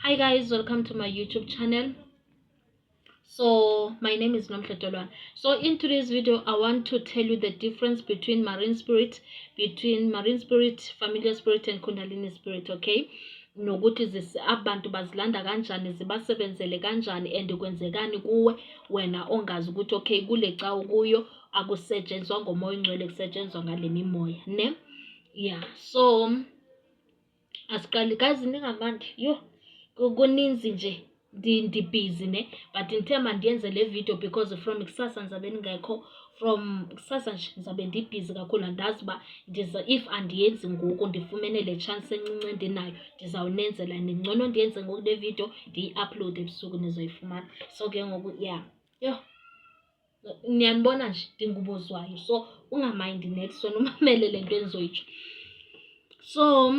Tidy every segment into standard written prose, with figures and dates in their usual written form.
Hi guys, welcome to my YouTube channel. So my name is Nomhletolwana. So in today's video I want to tell you the difference between marine spirit, familiar spirit and kundalini spirit, okay? Nokuthi abantu bazilanda kanjani, zibasebenzele kanjani and kwenzekani kuwe wena ongazi ukuthi okay kule cawu kuyo akusetshenzwa ngomoya ongcwele, kusetshenzwa ngale mimoya, ne? Yeah, so asiqali guys, ningamandi yo kuninzi nje busy ne, but ngithemba ndiyenze le video because from kusasa ngizabe ningekho, from kusasa nje ngizabe ndibhizi kakhulu. Andazi uba if andiyenzi ngoku ndifumene le chance encinci endinayo ndizawunenzela ningcono ndiyenze ngoku le video ndiyi-upload ebusuku nizoyifumana. So ke ngoku yo niyanibona nje ndingubozwayo, so ungamayindi next one umamele le nto endizoyitsho. So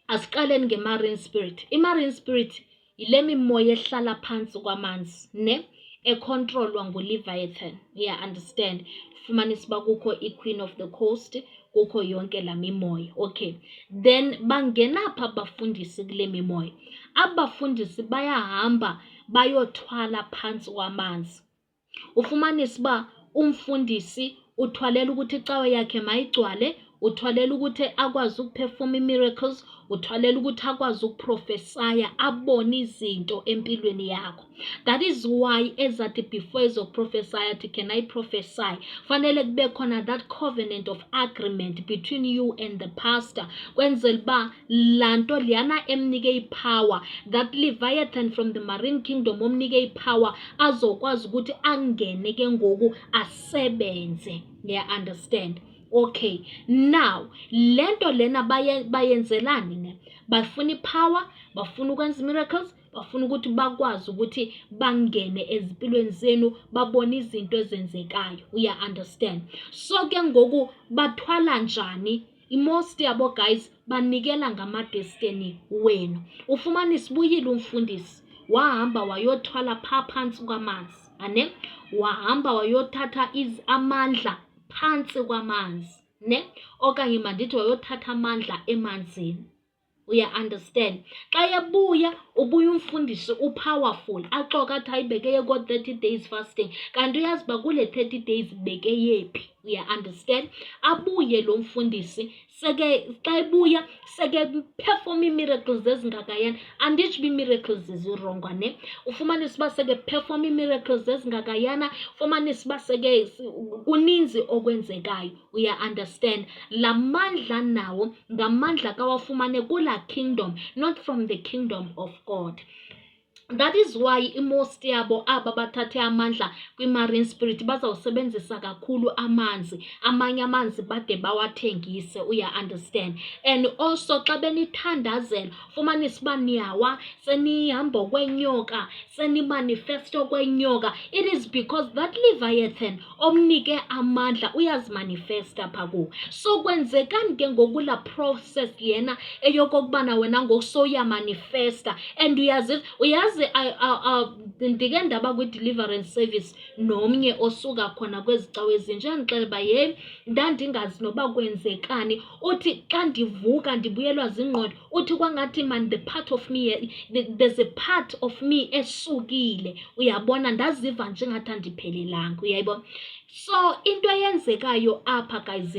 asiqaleni nge-marine spirit. I-marine spirit yile mimoya ehlala phansi kwamanzi ne, econtrolwa nguLeviathan. Understand? Fumanisa uba kukho i-Queen of the Coast, kukho yonke la mimoya. Okay, then bangenapha abafundisi kule mimoya. Abafundisi bayahamba bayothwala phansi kwamanzi. Ufumanisa uba umfundisi uthwalela ukuthi icawe yakhe mayigcwale, uthwalela ukuthi akwazi ukuperforma miracles, uthwalela ukuthi akwazi ukuprofesaya, abone izinto empilweni yakho. That is why ezathi before ezoprofesaya athi can I prophesy, fanele kube khona that covenant of agreement between you and the pastor, kwenzela uba lanto liyana emnike ipower, that Leviathan from the marine kingdom omnike ipower azokwazi ukuthi angene ke ngoku asebenze. Understand? Okay, now lento lena bayenzelani ne? Bafuna ipower, bafuna ukwenza miracles, bafuna ukuthi bakwazi ukuthi bangene ezimpilweni zenu, babone izinto ezenzekayo. Understand? So ke ngoku bathwala njani? Most yabo guys banikela ngama-destiny wenu. Ufumanisa ubuyile umfundisi wahamba wayothwala phansi kwamanzi, ane, wahamba wayothatha amandla phansi kwamanzi, ne, okanye mandithi wayothatha amandla emanzini. Understand? Xa yebuya ubuya umfundisi upowerful, axoka athi ayibeke ko 30 days fasting, kanti uyazi uba kule 30 days beke yephi. Understand? Abuye lo mfundisi seke xa ebuya seke perform miracles ezingakayani. Anditsho miracles zizirongwa ne, ufumanisa uba seke perform miracles ezingakayana, ufumanisa uba seke kuninzi okwenzekayo. Understand? La mandla nawo ngamandla kawafumane kula kingdom, not from the kingdom of God. That is why most yabo aba bathathe amandla kwi-marine spirit bazawusebenzisa kakhulu amanzi, amanye amanzi bade bawathengise. Understand? And also xa benithandazela fumanisa uba niyawa, senihamba kwenyoka, senimanifesto kwenyoka. It is because that Leviathan omnike amandla uyazimanifesta phaku. So kwenzekani ke ngokula process yena eyokokubana wena ngokusoya manifesta, and uyazi ndike ndaba kwi-deliverance service nomnye osuka khona kwezi cawe ezinje, ndixela uba ndandingazi noba kwenzekani. Uthi xa ndivuka ndibuyelwa zingqondo, uthi kwangathi man the part of me, there's a part of me esukile. Uyabona, ndaziva njengathi andiphelelanga. Uyayibona? So into eyenzekayo apha guys,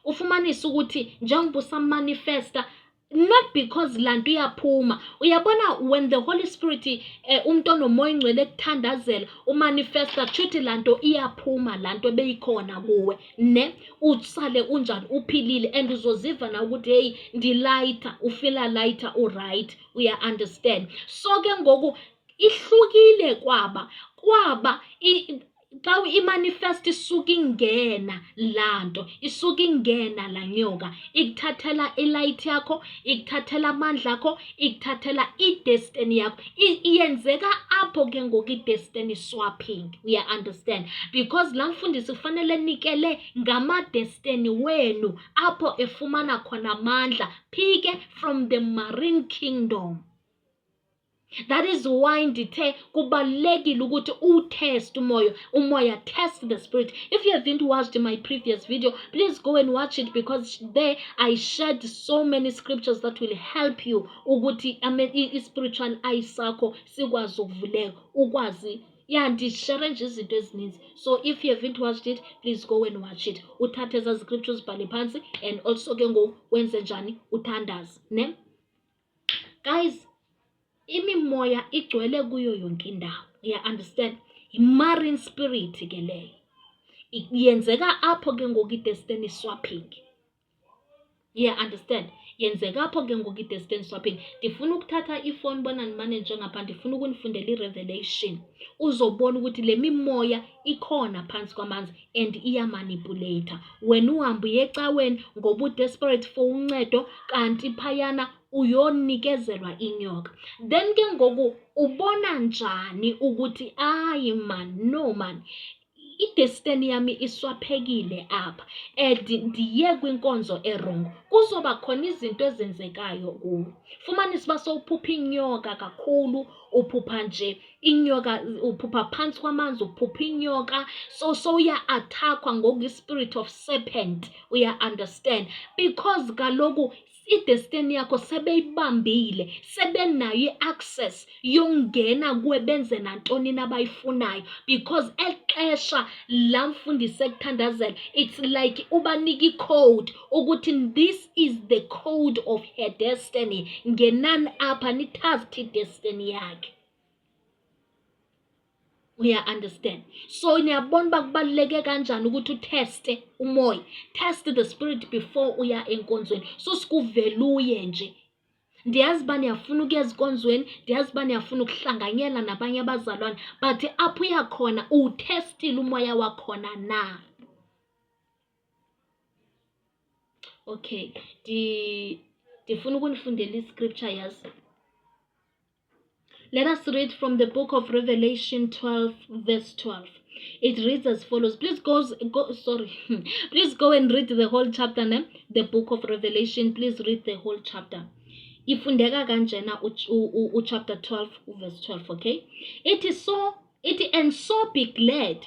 ufumanisa ukuthi njengoba usamanifesta, not because lanto iyaphuma. Uyabona, when the Holy Spirit umuntu onomoya ongcwele ekuthandazela umanifesta, chuthi lanto iyaphuma, lanto beyikhona kuwe ne, usale unjani uphilile, and uzoziva na ukuthi hey ndilighter, ufila lighter, right. Understand? So ke ngoku ihlukile kwaba xa imanifest isuka ingena lanto, isuka ingena la nyoka, ikuthathela ilight yakho, ikuthathela amandla akho, ikuthathela i-destiny yakho. Iyenzeka apho ke ngoku i-destiny swapping. Understand? Because la mfundisi kufanele nikele ngama-destiny wenu apho efumana khona amandla, phike from the marine kingdom. That is why ndithe kubalulekile ukuthi utest umoya test the spirit. If you haven't watched my previous video, please go and watch it, because there I shared so many scriptures that will help you ukuthi spiritual eyes sakho sikwazi ukuvuleka, ukwazi ndishare nje izinto ezininzi. So if you haven't watched it, please go and watch it. Uthathe eza scriptures ubhale phansi, and also ke wenze njani uthandaze, ne? Guys, imimoya igcwele kuyo yonke indawo. Understand? I-marine spirit ke leyo. Yenzeka apho ke ngoku i-destiny swapping. Understand? Yenzeka apho ke ngoku i-destiny swapping. Ndifuna ukuthatha ifoni bona nimane ngapha, ndifuna ukunifundela i-revelation. Uzobona ukuthi le mimoya ikhona phansi kwamanzi and iyamanipulate. Wena uhamba uyecaweni ngoba u-desperate for uncedo, kanti phayana uyonikezelwa inyoka. Then ke ngoku ubona njani ukuthi no man, i-destiny yami iswaphekile apha, ndiye kwinkonzo erong, kuzoba khona izinto ezenzekayo kuwo. Fumanise uba sowuphupha inyoka kakhulu, uphupha nje inyoka, uphupha phansi kwamanzi, uphupha inyoka, so uya-attackwa ngoku-spirit of serpent. Understand? Because kaloku i-destiny yakho sebeyibambile, sebenayo i-access yongena kuwe benze nantoni nabayifunayo, because exesha la mfundisi ekuthandazela, it's like ubanika i-code ukuthi this is the code of her destiny. Ngenani apha nithaste i-destiny yakhe. Understand? So niyabona uba kubaluleke kanjani ukuthi uteste umoya, test the spirit before uya enkonzweni. So sikuveluye nje. Ndiyazi uba niyafuna ukuya ezikonzweni, ndiyazi uba niyafuna ukuhlanganyela nabanye abazalwane, but apho uyakhona utestile umoya wakhona na. Okay, ndifuna ukunifundela i-scripture yazi. Let us read from the book of Revelation 12, verse 12. It reads as follows. Please go and read the whole chapter, ne? The book of Revelation. Please read the whole chapter. Ifundeka kanjena chapter 12, verse 12, okay? And so be glad,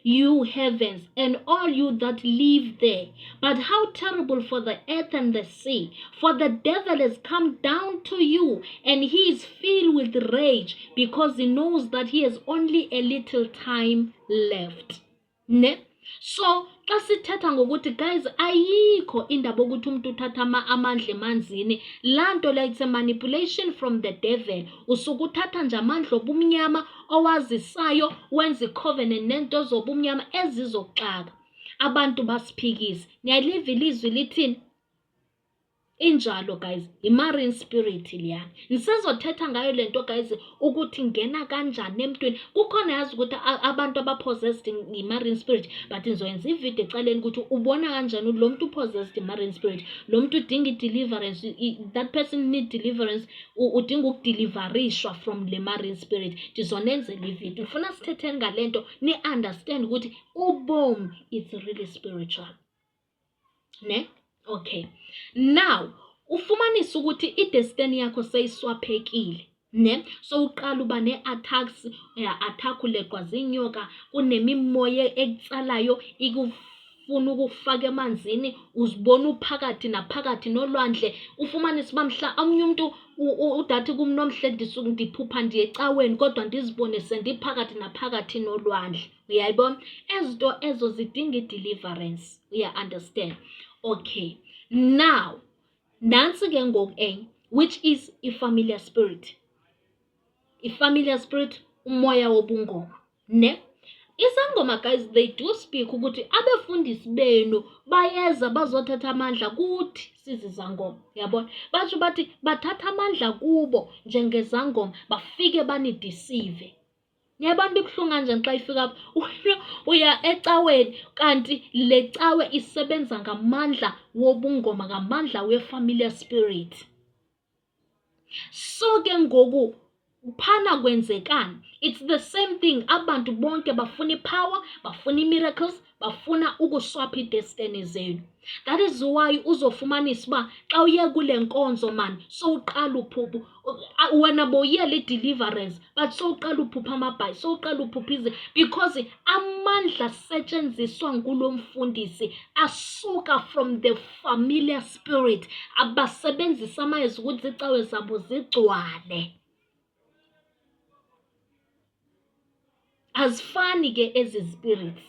you heavens, and all you that live there. But how terrible for the earth and the sea, for the devil has come down to you, and he is filled with rage, because he knows that he has only a little time left. Ne? So, xa sithetha ngokuthi guys, ayikho indaba ukuthi umuntu uthatha amandla emanzini. Lanto like it's a manipulation from the devil. Usuke uthatha nje amandla obumnyama owazisayo, wenza i-covenant nento zobumnyama ezizoxaka. Abantu basiphikise. Niyaliva ilizwi lithini? Injalo guys, i-marine spirit liyana. Nisezothetha ngayo lento guys ukuthi ngena kanjani emntwini. Kukhona yazi ukuthi abantu abapossessed i-marine spirit, but nizoyenza ivideo ecaleni ukuthi ubona kanjani lo muntu upossessed i-marine spirit, lo muntu udinga i-deliverance, that person need deliverance, udinga ukudeliverishwa from le marine spirit. Ndizonenzela ivideo. Ufuna sithetheni ngalento ni understand ukuthi ubomi it's really spiritual. Ne? Okay. Now, ufumanisa ukuthi i-destiny yakho seyiswaphekile, ne? So uqala uba ne-attacks, attack-ulekwa zinyoka, kunemimoya ekutsalayo ikufuna ukufaka emanzini, uzibona uphakathi naphakathi nolwandle. Ufumanisa uba mhla omnye umuntu udathi kumnomhle ndiphupha ndiye ecaweni, kodwa ndizibone sendiphakathi naphakathi nolwandle. Uyayibona? Ezinto ezo zidinga i-deliverance. Understand? Okay. Now, nansi ke ngoku enye, which is i-familiar spirit. I-familiar spirit, umoya wobungoma, ne? Isangoma guys, they do speak ukuthi abefundisi benu bayeza bazothatha amandla kuthi sizizangoma. Yabona? Bathi bathatha amandla kubo njengezangoma, bafike banideceive. Niyabona bibuhlungu kanjani xa ifika apho uya ecaweni, kanti le cawe isebenza ngamandla wobungoma, ngamandla we-familiar spirit. So ke ngoku phana kwenzekani? It's the same thing. Abantu bonke bafuna i-power, bafuna i-miracles, bafuna ukuswapha idestiny zenu. That is why uzofumanisa uba xa uye kule nkonzo man sowuqala uphupha wena boyele deliverance but sowuqala uphupha amabhayi sowuqala uphupha because amandla asetshenziswa ngulo mfundisi asuka from the familiar spirit abasebenzisa amayezi ukuthi icawe zabo zigcwale. Azifani ke ezi spirits.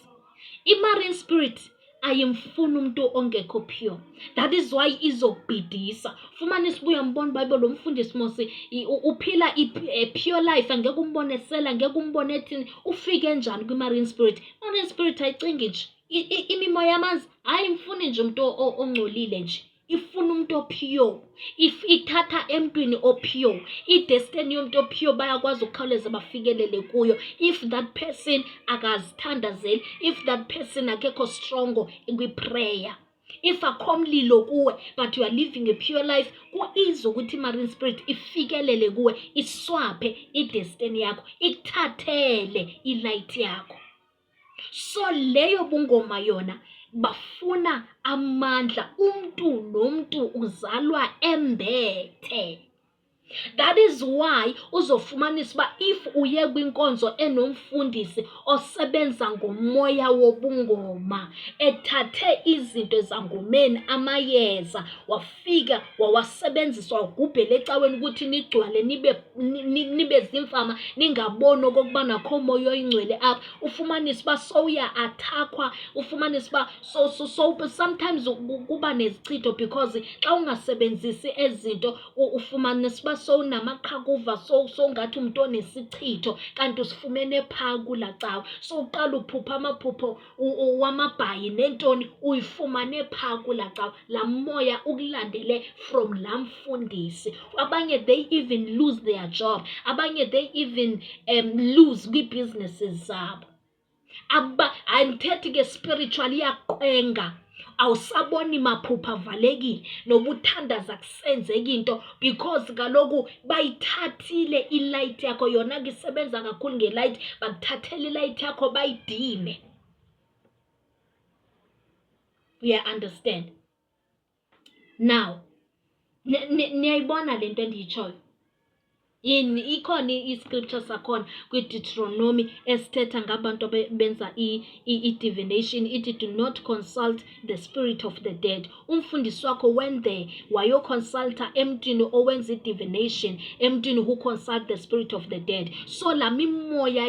I-marine spirit ayimfuni umuntu ongekho pure. That is why izokubhidisa. Fumanisa ubuya mbona iBhayibheli lo mfundisi Mose uphila pure life angeke umbone sela angeke umbone ethini ufike njani kwi-marine spirit. Marine spirit ayicingi nje imimoya yamanzi ayimfuni nje umuntu ongcolile nje. Ifuna umuntu opure. If ithatha emntwini opure, idestiny yomuntu opure bayakwazi ukukhawuleza bafikelele kuyo. If that person akazithandazeli, if that person akekho strong kwi-prayer, if akhomlilo kuwe but you are living a pure life, kuizo ukuthi marine spirit ifikelele kuwe iswaphe idestiny yakho ikuthathele ilight yakho. So leyo bungoma yona bafuna amandla umuntu nomuntu uzalwa embethe. That is why uzofumanisa uba if uye kwinkonzo enomfundisi osebenza ngomoya wobungoma ethathe izinto zangomeni amayeza wafika wawasebenzisa wagubhela ecaweni ukuthi nigcwale nibe zimfama ningaboni okokuba nakho moya oyingcwele apha, ufumanisa uba sowuya attackwa, ufumanisa uba so sometimes kuba nezichitho because xa ungasebenzisi ezinto ufumanisa uba sowunamaqhakuva ngathi umuntu onesichitho kanti usifumene phaa kula cawe. So uqala uphupha amaphupho wamabhayi nentoni uyifumane phaa kula cawe. La moya ukulandele from la mfundisi. Abanye they even lose their job. Abanye they even lose kwi-businesses zabo. Andithethi ke spiritually iyaqwenga. Awusaboni maphupha valekile nobuthandaza kusenzeka into because kaloku bayithathile ilight yakho yona ke isebenza kakhulu ngelight bakuthathela ilight yakho bayidime. You understand? Now niyayibona lento endiyitshoyo. Ikhona i-scripture sakhona kwi-Deuteronomy esithetha ngabantu abenza i-divination ithi do not consult the spirit of the dead. Umfundisi wakho when there wayoconsulta emntwini owenza i-divination, emntwini who consult the spirit of the dead. So la mimoya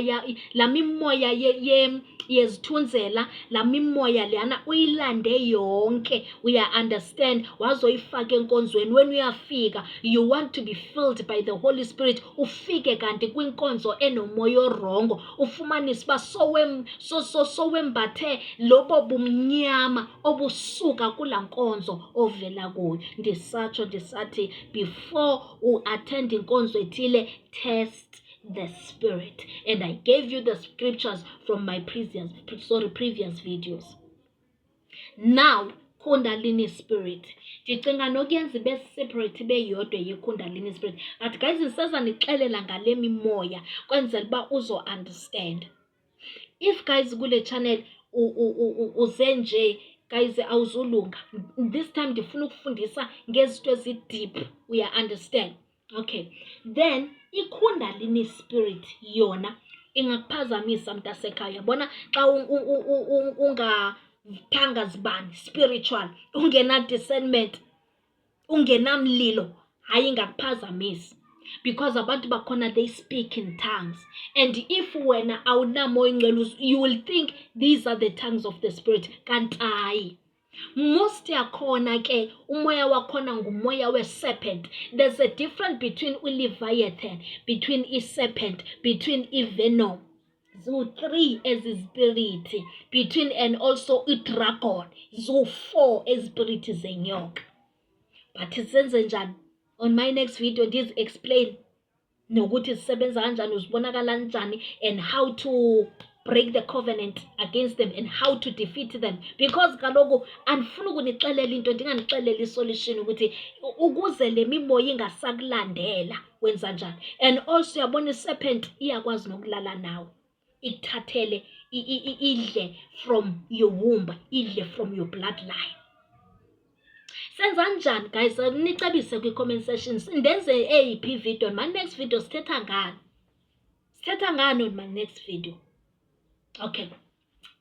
yezithunzela la mimoya leyana uyilande yonke. We understand wazoyifaka enkonzweni. When uyafika you want to be filled by the Holy Spirit, ufike kanti kwinkonzo enomoya orongo ufumanisa ba sowembathe lobo bumnyama obusuka kula nkonzo ovela kuyo. Ndisatsho ndisathi before attend inkonzo ethile test the spirit, and I gave you the scriptures from my previous videos. Now Kundalini spirit ndicinga nokuyenza ibe separate beyodwa ye-Kundalini spirit, but guys ngiseza nixelela ngale mimoya kwenzela uba uzo understand. If guys kule channel uze nje guys awuzulunga, this time ndifuna ukufundisa ngezinto ezi-deep, we understand. Okay, then i-Kundalini spirit yona ingakuphazamisa mntasekhaya. Yabona xa ungathanga zibani spiritual, ungena discernment, ungenamlilo, hayi ingakuphazamisa because abantu bakhona they speak in tongues, and if wena awunamo ingcelo you will think these are the tongues of the spirit, kanti hayi. Most yakhona ke umoya wakhona ngumoya we-serpent. There's a difference between uLeviathan, between i-serpent, between i-venom. Zo 3 ezispirit between, and also i-dragon. Zo 4 ezispirit zenyoka. But isenze njani? On my next video ndiz explain nokuthi sisebenza kanjani, uzibonakala kanjani, and how to break the covenant against them and how to defeat them, because kaloku andifuna ukunixelela into ndinganixelela isolution ukuthi ukuze le mimoya ingasakulandela wenza njani. And also yabona i-serpent iyakwazi nokulala nawe ikuthathele idle from your womb, idle from your bloodline. Senza njani guys? Nicebise kwi-comment section. Ndenze eyiphi video? My next video sithetha ngani? Sithetha ngani on my next video? Okay.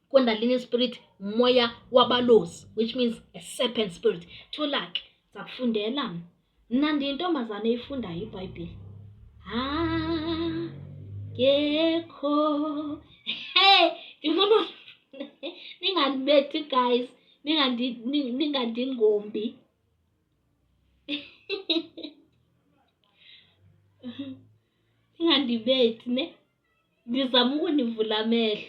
Kundalini spirit, moya wabalozi, which means a serpent spirit. Thulake zakufundela mna ndiyintombazana eyifundayo iBhayibhile. Gekho. Hey, ndifuna ningandibethi guys, ningandingombi. Ningandibethi ne, ndizama ukunivula amehlo.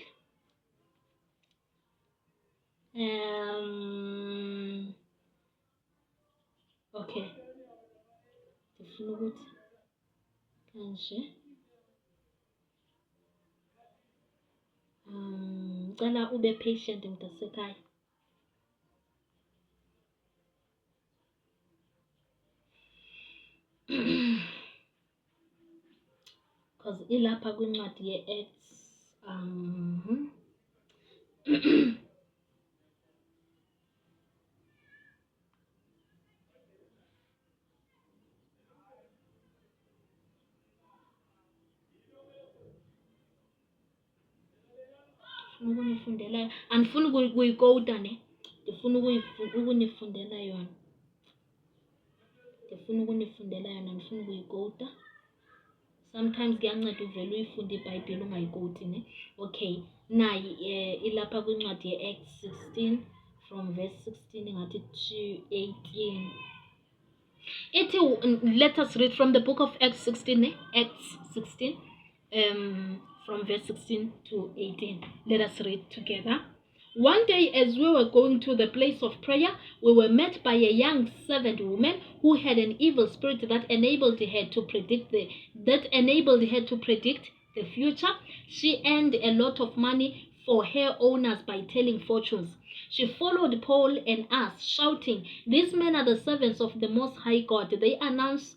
Okay. Ndifuna ukuthi kanje. Cela ube patient mntasekhaya. Because ilapha kwincwadi ye-Acts ukunifundela, andifuni ukuyikota ne, ndifuna ukunifundela yona. Ndifuna ukunifundela yona, andifuni ukuyikota. Sometimes kuyanceda uvele uyifunde iBhayibhile ungayikoti ne. Okay, nayi ilapha kwincwadi ye-Acts 16 from verse 16 ngathi to 18. Let us read from the book of Acts 16, Acts 16, from verse 16 to 18. Let us read together. One day, as we were going to the place of prayer, we were met by a young servant woman who had an evil spirit that enabled her to predict the future. She earned a lot of money for her owners by telling fortunes. She followed Paul and us, shouting, "These men are the servants of the Most High God. They announce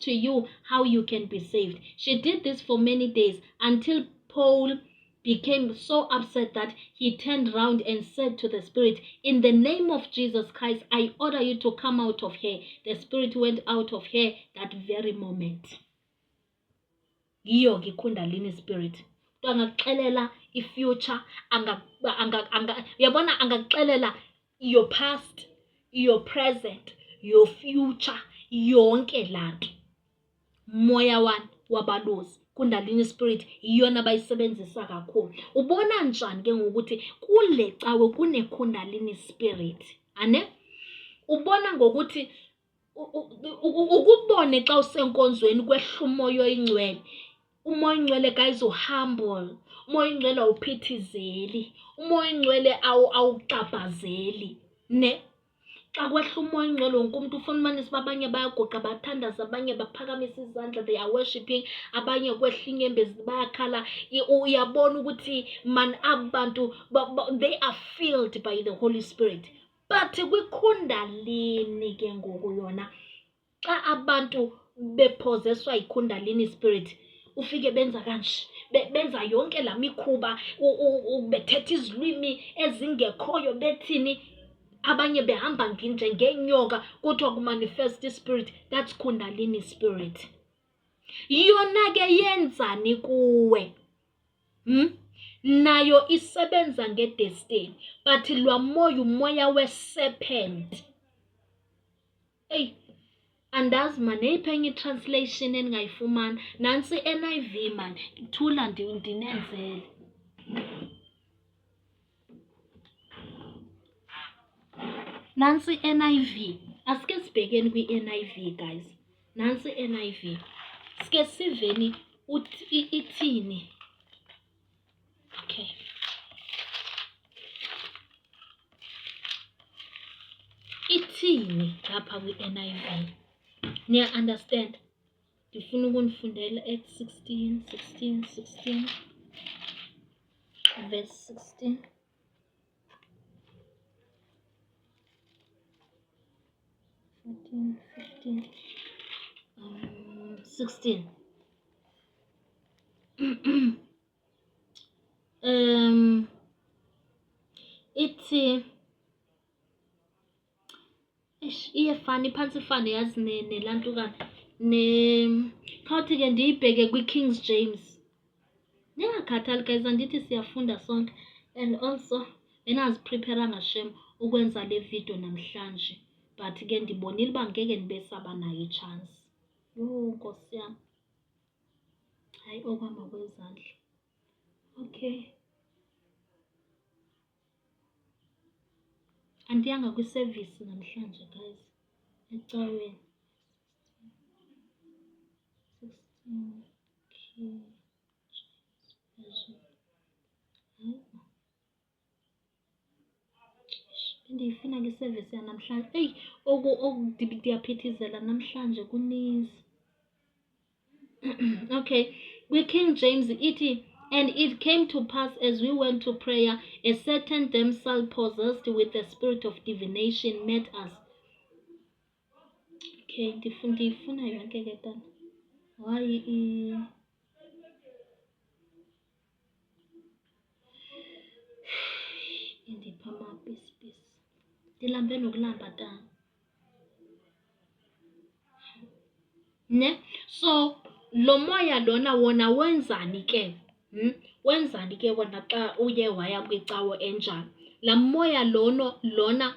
to you how you can be saved." She did this for many days until Paul became so upset that he turned round and said to the spirit, "In the name of Jesus Christ, I order you to come out of her." The spirit went out of her that very moment. Yiyo ke Kundalini spirit. Angakuxelela i-future, uyabona, angakuxelela your past, your present, your future, yonke lanto. Moya wabalozi, Kundalini spirit, iyona abayisebenzisa kakhulu. Ubona njani ke ngokuthi kule cawe kune Kundalini spirit? Ane? Ubona ngokuthi ukubone xa usenkonzweni kwehla umoya oyingcwele. Umoya oyingcwele guys uhumble. Umoya oyingcwele awuphithizeli. Umoya oyingcwele awuxabhazeli. Ne? Xa kwehla umoya oyingcwele wonke umuntu ufuna umanisa abanye bayagoqa bathandaza, abanye baphakamisa izandla, they are worshiping, abanye kwehla inyembezi bayakhala. Uyabona ukuthi man abantu they are filled by the Holy Spirit. But kwiKundalini ke ngoku yona xa abantu bepossesswa yiKundalini spirit, ufike benza kanje, benza yonke la mikhuba, bethetha izilwimi ezingekhoyo, bethini, abanye behamba ngenyoka, kuthiwa kumanifest spirit. That's Kundalini spirit. Yona ke yenzani kuwe? Nayo isebenza ngedestiny, but lwa moya umoya we-serpent. Hey, andazi man, eyiphi enye i-translation endingayifumana? Nansi NIV man, thula ndinenzele. Nansi NIV. Asike sibhekeni kwi-NIV guys. Nansi NIV. Sike siveni ithini. Okay. Ithini lapha kwi-NIV? Niya understand? Ndifuna ukunifundela at 16 verse 16. 14, 15, 16. ingafani phansi ifane yazi nelantukana khawuthi ke ndiyibheke kwi-King James. Ningakhathali guys, andithi siyafunda sonke. And also bengaziprepare ngashem ukwenza le video namhlanje, but ke ndibonile uba ngeke ndibesaba nayo ichance. Nkosi yami, hayi okwama kwezandla. Okay, andiyanga kwiservice namhlanje guys, ecaweni. 16 ndiyifuna kwiservice yanamhlanje. Eyi, ndiyaphithizela namhlanje kuninzi. Okay, kwi-King James ithi, and it came to pass as we went to prayer, a certain damsel possessed with the spirit of divination met us. Okay, ndiyifuna yonke ke tana. Why indipha amapisi ndilambe nokulamba tana ne. So lo moya lona wona wenzani ke? Wenzani ke wona xa uye waya kwicawo enjalo? La moya lona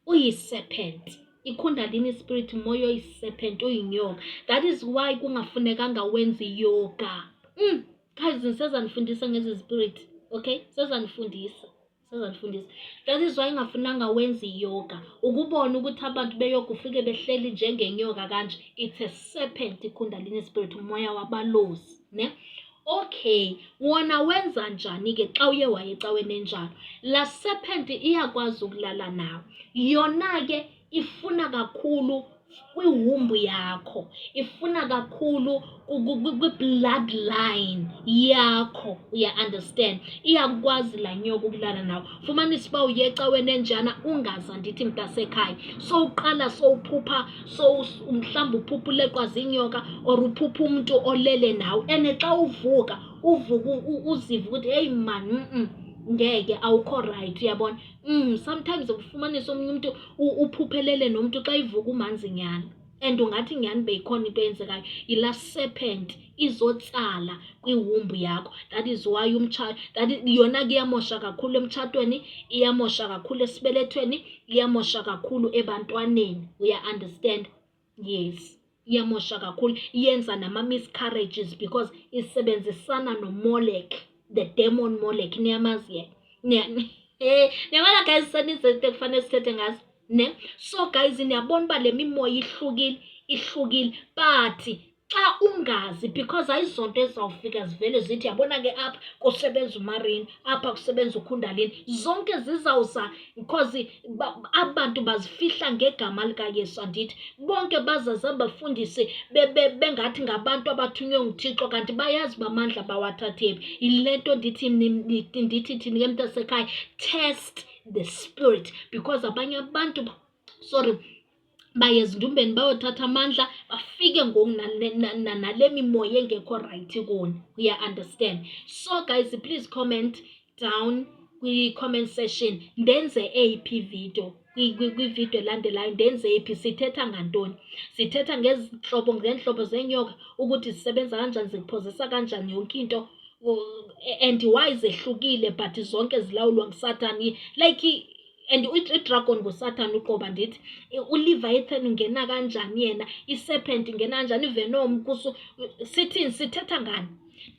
uyi-serpent. Ikundalini spirit moya uyi-serpent, uyinyoka. That is why kungafunekanga wenzi yoga. Guys, nisezanifundisa ngezi spirit. Okay, sezanifundisa. That is why ingafunanga wenzi yoga. Ukubona ukuthi abantu beyoga ufike behleli njengenyoka kanje. It's a serpent, ikundalini spirit, umoya wabalozi, ne? Okay, wona wenza njani ke xa uye waye ecaweni enjalo? La serpent iyakwazi ukulala nawe. Yona ke ifuna kakhulu kwihumbu yakho, ifuna kakhulu kwi-bloodline yakho, uya-understand? Iyakwazi la nyoka ukulala nawe. Fumanisa uba uye ecaweni enjana ungaza ndithi mntasekhaya, sowuqala sowuphupha, mhlawumbi uphupha uleqwa zinyoka or uphupha umuntu olele nawe, and xa uvuka uziva ukuthi hey man, ngeke awukho right, uyabona? Sometimes ufumanisa omunye umuntu uphuphelele nomuntu xa ivuka umanzi nyana, and ungathi nyani beyikhona into eyenzekayo. Ila serpent izotsala kwihumbu yakho. That is why yona ke iyamosha kakhulu emtshatweni, iyamosha kakhulu esibelethweni, iyamosha kakhulu ebantwaneni, uya-understand? Yes, iyamosha kakhulu, iyenza nama-miscarriages because isebenzisana no-Molech, the demon Molech. Niyamazi niyabona guys, senizinto kufanele sithethe ngazo, ne? So guys, niyabona uba le mimoya ihlukile, but xa ungazi, because ayizonto ezawufika zivele zithi yabona ke apha kusebenza uMarine, apha kusebenza uKundalini, zonke zizawuza because abantu bazifihla ngegama likaYesu. Andithi bonke bazaza bafundise bengathi ngabantu abathunywe nguThixo, kanti bayazi bamandla bawathathephi. Yile nto ndithi thini ke mntasekhaya, test the spirit, because abanye abantu baye ezindumbeni bayothatha amandla, bafike nale mimoya engekho right kona, uya-understand? So guys, please comment down kwi-comment section ndenze eyiphi video, kwi-video elandelayo ndenze eyiphi, sithetha ngantoni, sithetha ngeentlobo zenyoka, ukuthi zisebenza kanjani, ziphozisa kanjani yonke into, and why zehlukile but zonke zilawulwa nguSathane, like and i-dragon nguSathane uqoba. Ndithi uLeviathan ungena kanjani yena, i-serpent ingena kanjani, iVenom kuso, sithini, sithetha ngani?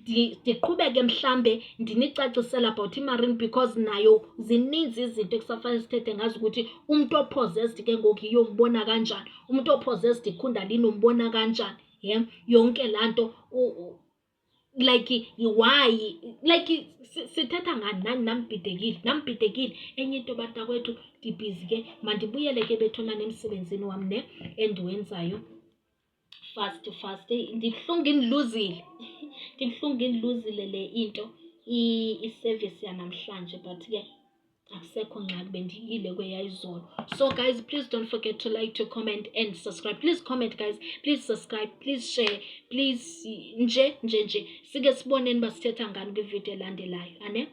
Ndiqhubeke mhlambe ndinicacisela about iMarine, because nayo zininzi izinto ekusafanele sithethe ngazo, ukuthi umuntu opossessed ke ngoku iyombona kanjani, umuntu opossessed iKundalini umbona kanjani, yonke laa nto, like why, like sithetha ngani? Nani nambhidekile. Enye into batakwethu ndibhizi ke, mandibuyele ke bethuna nemsebenzini wam ne endiwenzayo fast. Ndibuhlungu indiluzile le into i-service yanamhlanje, but ke akusekho ngxaki, bendiyile kweyayizolo. So guys, please don't forget to like, to comment and subscribe. Please comment guys, please subscribe, please share, please nje sike siboneni basithetha ngani kwivideo elandelayo, ane?